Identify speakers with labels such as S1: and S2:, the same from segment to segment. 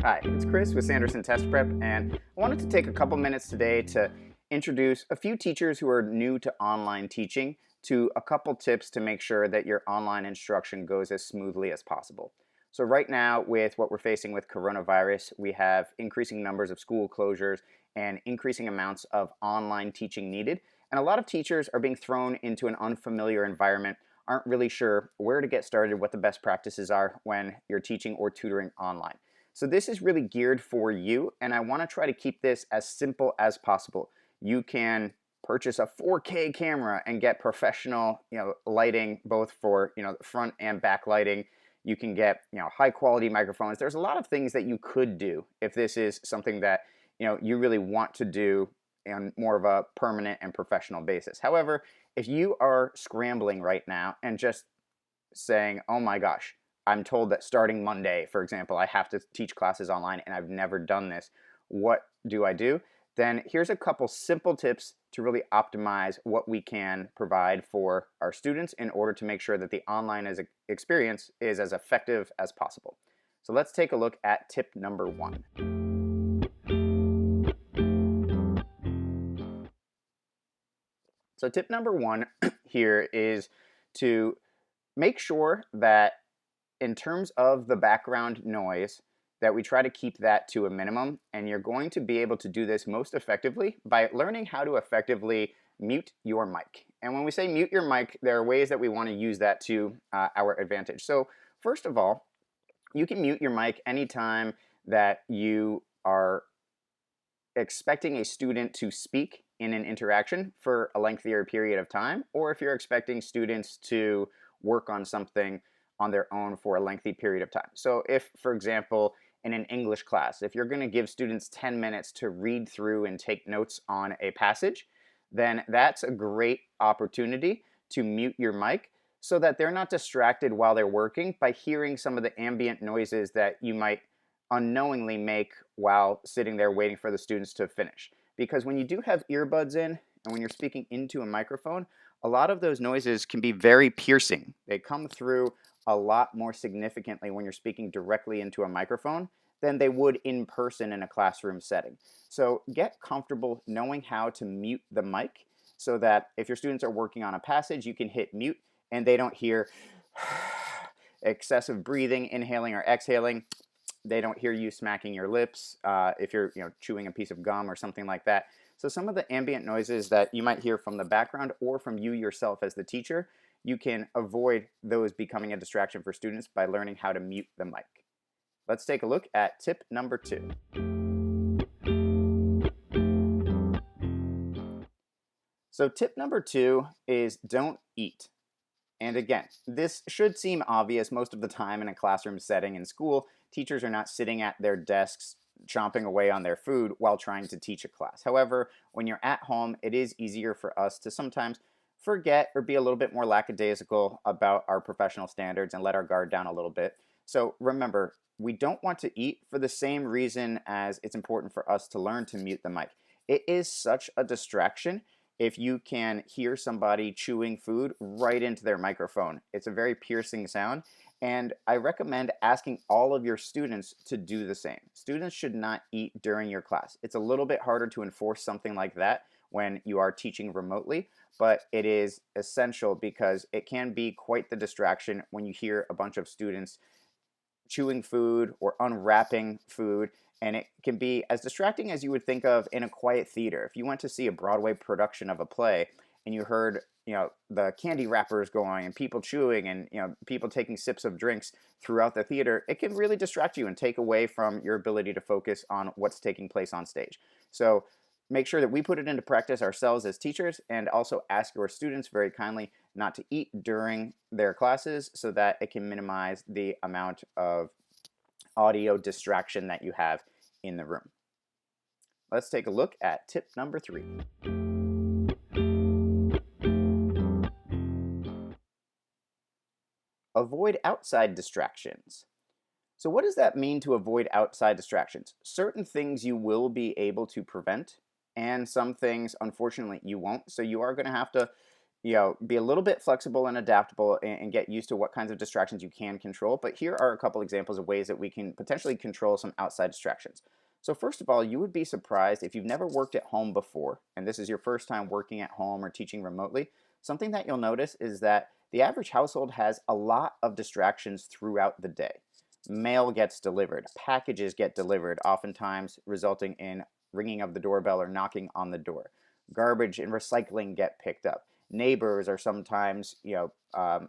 S1: Hi, it's Chris with Sanderson Test Prep, and I wanted to take a couple minutes today to introduce a few teachers who are new to online teaching to a couple tips to make sure that your online instruction goes as smoothly as possible. So right now, with what we're facing with coronavirus, we have increasing numbers of school closures and increasing amounts of online teaching needed. And a lot of teachers are being thrown into an unfamiliar environment, aren't really sure where to get started, what the best practices are when you're teaching or tutoring online. So this is really geared for you, and I want to try to keep this as simple as possible. You can purchase a 4K camera and get professional, lighting both for, the front and back lighting. You can get, high quality microphones. There's a lot of things that you could do if this is something that, you really want to do on more of a permanent and professional basis. However, if you are scrambling right now and just saying, oh my gosh, I'm told that starting Monday, for example, I have to teach classes online and I've never done this. What do I do? Then here's a couple simple tips to really optimize what we can provide for our students in order to make sure that the online experience is as effective as possible. So let's take a look at tip number 1. So tip number 1 here is to make sure that in terms of the background noise, that we try to keep that to a minimum, and you're going to be able to do this most effectively by learning how to effectively mute your mic. And when we say mute your mic, there are ways that we want to use that to our advantage. So first of all, you can mute your mic anytime that you are expecting a student to speak in an interaction for a lengthier period of time, or if you're expecting students to work on something on their own for a lengthy period of time. So if, for example, in an English class, if you're going to give students 10 minutes to read through and take notes on a passage, then that's a great opportunity to mute your mic so that they're not distracted while they're working by hearing some of the ambient noises that you might unknowingly make while sitting there waiting for the students to finish. Because when you do have earbuds in and when you're speaking into a microphone, a lot of those noises can be very piercing. They come through a lot more significantly when you're speaking directly into a microphone than they would in person in a classroom setting. So get comfortable knowing how to mute the mic so that if your students are working on a passage, you can hit mute and they don't hear excessive breathing, inhaling or exhaling. They don't hear you smacking your lips if you're chewing a piece of gum or something like that. So some of the ambient noises that you might hear from the background or from you yourself as the teacher, you can avoid those becoming a distraction for students by learning how to mute the mic. Let's take a look at tip number 2. So tip number 2 is don't eat. And again, this should seem obvious most of the time in a classroom setting in school. Teachers are not sitting at their desks chomping away on their food while trying to teach a class. However, when you're at home, it is easier for us to sometimes forget or be a little bit more lackadaisical about our professional standards and let our guard down a little bit. So remember, we don't want to eat for the same reason as it's important for us to learn to mute the mic. It is such a distraction if you can hear somebody chewing food right into their microphone. It's a very piercing sound, and I recommend asking all of your students to do the same. Students should not eat during your class. It's a little bit harder to enforce something like that when you are teaching remotely, but it is essential because it can be quite the distraction when you hear a bunch of students chewing food or unwrapping food, and it can be as distracting as you would think of in a quiet theater. If you went to see a Broadway production of a play and you heard, the candy wrappers going and people chewing and, people taking sips of drinks throughout the theater, it can really distract you and take away from your ability to focus on what's taking place on stage. So make sure that we put it into practice ourselves as teachers, and also ask your students very kindly not to eat during their classes so that it can minimize the amount of audio distraction that you have in the room. Let's take a look at tip number 3. Avoid outside distractions. So what does that mean to avoid outside distractions? Certain things you will be able to prevent, and some things, unfortunately, you won't. So you are going to have to, be a little bit flexible and adaptable and get used to what kinds of distractions you can control. But here are a couple examples of ways that we can potentially control some outside distractions. So first of all, you would be surprised if you've never worked at home before, and this is your first time working at home or teaching remotely. Something that you'll notice is that the average household has a lot of distractions throughout the day. Mail gets delivered, packages get delivered, oftentimes resulting in ringing of the doorbell or knocking on the door. Garbage and recycling get picked up. Neighbors are sometimes,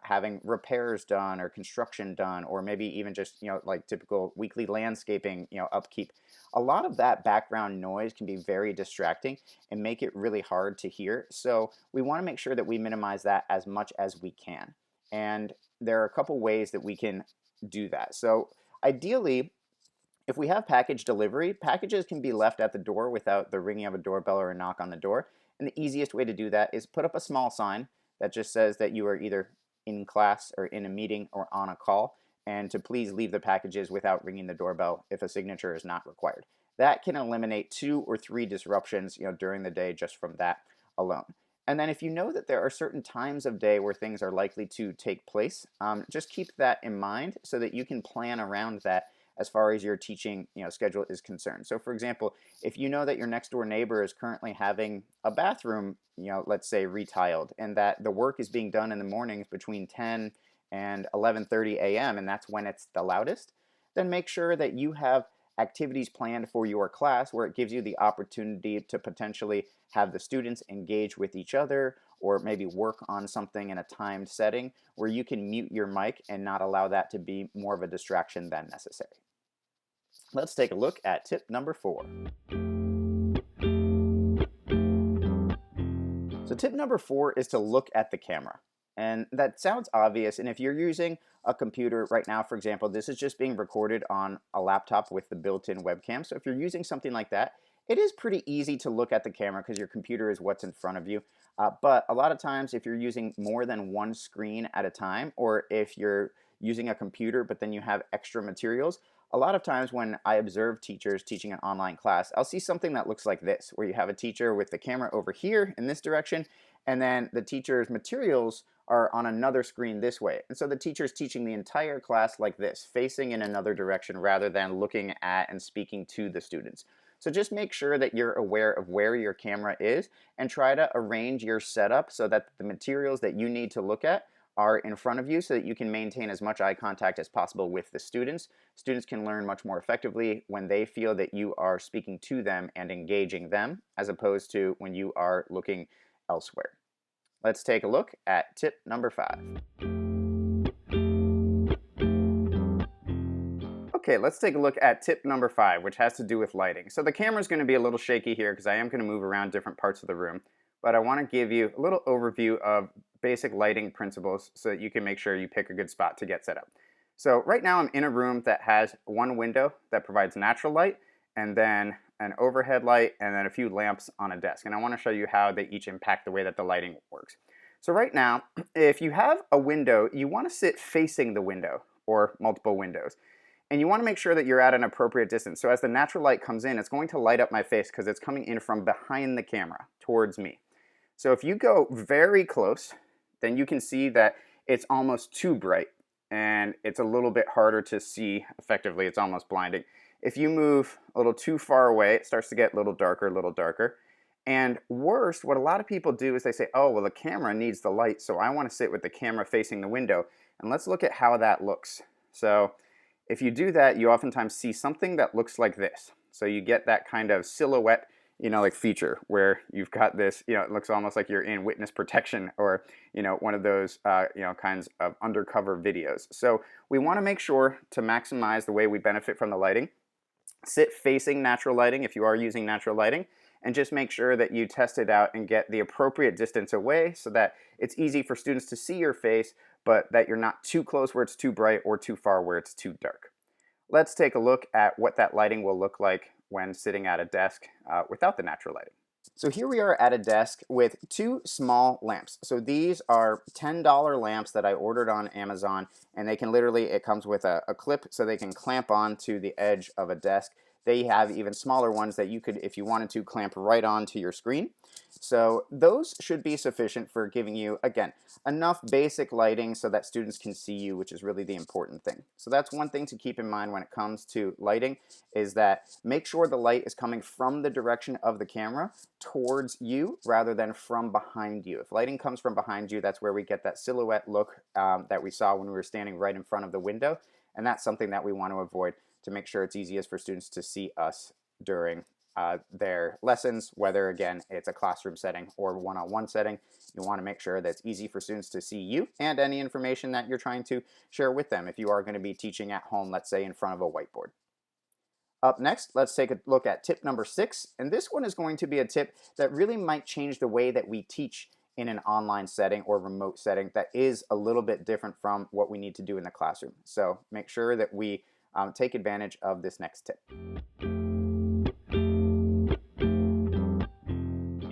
S1: having repairs done or construction done, or maybe even just, like typical weekly landscaping, upkeep. A lot of that background noise can be very distracting and make it really hard to hear. So we want to make sure that we minimize that as much as we can. And there are a couple ways that we can do that. So ideally, if we have package delivery, packages can be left at the door without the ringing of a doorbell or a knock on the door. And the easiest way to do that is put up a small sign that just says that you are either in class or in a meeting or on a call, and to please leave the packages without ringing the doorbell if a signature is not required. That can eliminate 2 or 3 disruptions, during the day just from that alone. And then if you know that there are certain times of day where things are likely to take place, just keep that in mind so that you can plan around that as far as your teaching schedule is concerned. So for example, if you know that your next door neighbor is currently having a bathroom, let's say retiled, and that the work is being done in the mornings between 10 and 11:30 a.m. and that's when it's the loudest, then make sure that you have activities planned for your class where it gives you the opportunity to potentially have the students engage with each other or maybe work on something in a timed setting where you can mute your mic and not allow that to be more of a distraction than necessary. Let's take a look at tip number 4. So tip number 4 is to look at the camera. And that sounds obvious, and if you're using a computer right now, for example, this is just being recorded on a laptop with the built-in webcam. So if you're using something like that, it is pretty easy to look at the camera because your computer is what's in front of you. But a lot of times if you're using more than one screen at a time, or if you're using a computer but then you have extra materials, a lot of times when I observe teachers teaching an online class, I'll see something that looks like this, where you have a teacher with the camera over here in this direction, and then the teacher's materials are on another screen this way. And so the teacher's teaching the entire class like this, facing in another direction rather than looking at and speaking to the students. So just make sure that you're aware of where your camera is and try to arrange your setup so that the materials that you need to look at are in front of you so that you can maintain as much eye contact as possible with the students. Students can learn much more effectively when they feel that you are speaking to them and engaging them, as opposed to when you are looking elsewhere. Let's take a look at tip number 5. Okay, let's take a look at tip number 5, which has to do with lighting. So the camera is going to be a little shaky here because I am going to move around different parts of the room, but I want to give you a little overview of basic lighting principles so that you can make sure you pick a good spot to get set up. So right now I'm in a room that has one window that provides natural light, and then an overhead light, and then a few lamps on a desk. And I want to show you how they each impact the way that the lighting works. So right now, if you have a window, you want to sit facing the window or multiple windows. And you want to make sure that you're at an appropriate distance. So as the natural light comes in, it's going to light up my face because it's coming in from behind the camera towards me. So if you go very close, then you can see that it's almost too bright and it's a little bit harder to see effectively. It's almost blinding. If you move a little too far away, it starts to get a little darker, a little darker. And worse, what a lot of people do is they say, oh, well, the camera needs the light, so I want to sit with the camera facing the window. And let's look at how that looks. So if you do that, you oftentimes see something that looks like this. So you get that kind of silhouette, like feature where you've got this, it looks almost like you're in witness protection or, one of those, kinds of undercover videos. So we want to make sure to maximize the way we benefit from the lighting. Sit facing natural lighting if you are using natural lighting, and just make sure that you test it out and get the appropriate distance away so that it's easy for students to see your face, but that you're not too close where it's too bright or too far where it's too dark. Let's take a look at what that lighting will look like when sitting at a desk without the natural lighting. So here we are at a desk with 2 small lamps. So these are $10 lamps that I ordered on Amazon, and they can literally, it comes with a clip so they can clamp on to the edge of a desk. They have even smaller ones that you could, if you wanted to, clamp right onto your screen. So those should be sufficient for giving you, again, enough basic lighting so that students can see you, which is really the important thing. So that's one thing to keep in mind when it comes to lighting, is that make sure the light is coming from the direction of the camera towards you rather than from behind you. If lighting comes from behind you, that's where we get that silhouette look that we saw when we were standing right in front of the window, and that's something that we want to avoid to make sure it's easiest for students to see us during their lessons, whether again it's a classroom setting or one-on-one setting. You want to make sure that it's easy for students to see you and any information that you're trying to share with them if you are going to be teaching at home, let's say in front of a whiteboard. Up next, let's take a look at tip number 6, and this one is going to be a tip that really might change the way that we teach in an online setting or remote setting that is a little bit different from what we need to do in the classroom. So make sure that we take advantage of this next tip.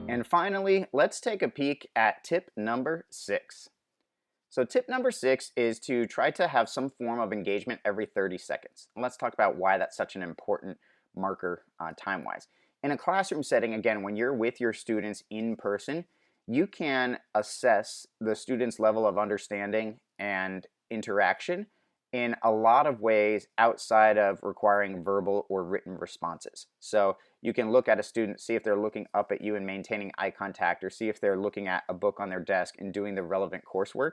S1: And finally, let's take a peek at tip number 6. So tip number 6 is to try to have some form of engagement every 30 seconds. And let's talk about why that's such an important marker time-wise. In a classroom setting, again, when you're with your students in person, you can assess the students' level of understanding and interaction in a lot of ways outside of requiring verbal or written responses. So you can look at a student, see if they're looking up at you and maintaining eye contact, or see if they're looking at a book on their desk and doing the relevant coursework.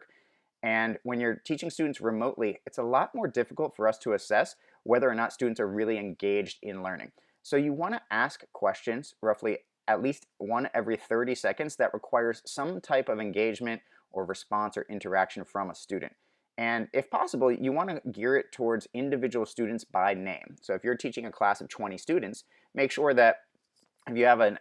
S1: And when you're teaching students remotely, it's a lot more difficult for us to assess whether or not students are really engaged in learning. So you want to ask questions roughly at least one every 30 seconds that requires some type of engagement or response or interaction from a student. And if possible, you want to gear it towards individual students by name. So if you're teaching a class of 20 students, make sure that if you have an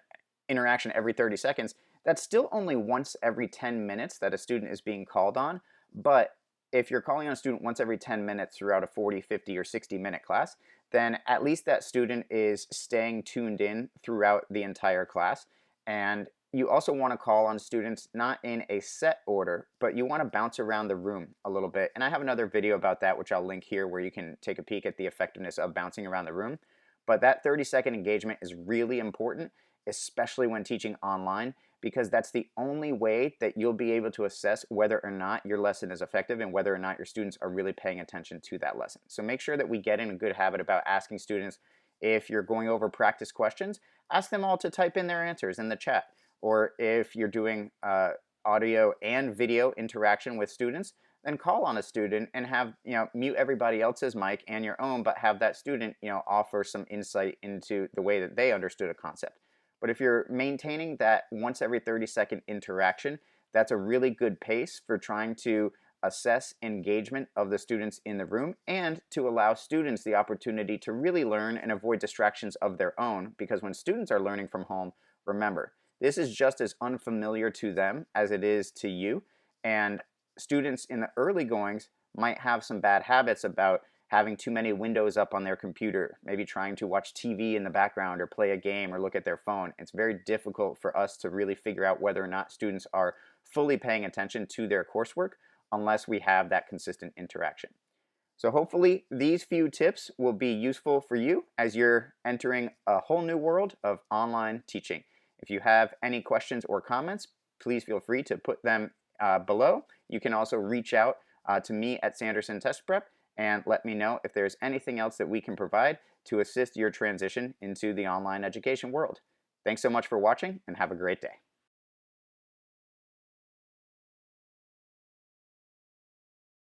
S1: interaction every 30 seconds, that's still only once every 10 minutes that a student is being called on. But if you're calling on a student once every 10 minutes throughout a 40, 50, or 60-minute class, then at least that student is staying tuned in throughout the entire class. And you also want to call on students not in a set order, but you want to bounce around the room a little bit. And I have another video about that, which I'll link here, where you can take a peek at the effectiveness of bouncing around the room. But that 30-second engagement is really important, especially when teaching online, because that's the only way that you'll be able to assess whether or not your lesson is effective and whether or not your students are really paying attention to that lesson. So make sure that we get in a good habit about asking students, if you're going over practice questions, ask them all to type in their answers in the chat. Or if you're doing audio and video interaction with students, then call on a student and have, mute everybody else's mic and your own, but have that student, offer some insight into the way that they understood a concept. But if you're maintaining that once every 30-second interaction, that's a really good pace for trying to assess engagement of the students in the room and to allow students the opportunity to really learn and avoid distractions of their own. Because when students are learning from home, remember, this is just as unfamiliar to them as it is to you. And students in the early goings might have some bad habits about having too many windows up on their computer, maybe trying to watch TV in the background or play a game or look at their phone. It's very difficult for us to really figure out whether or not students are fully paying attention to their coursework unless we have that consistent interaction. So hopefully these few tips will be useful for you as you're entering a whole new world of online teaching. If you have any questions or comments, please feel free to put them below. You can also reach out to me at Sanderson Test Prep and let me know if there's anything else that we can provide to assist your transition into the online education world. Thanks so much for watching, and have a great day.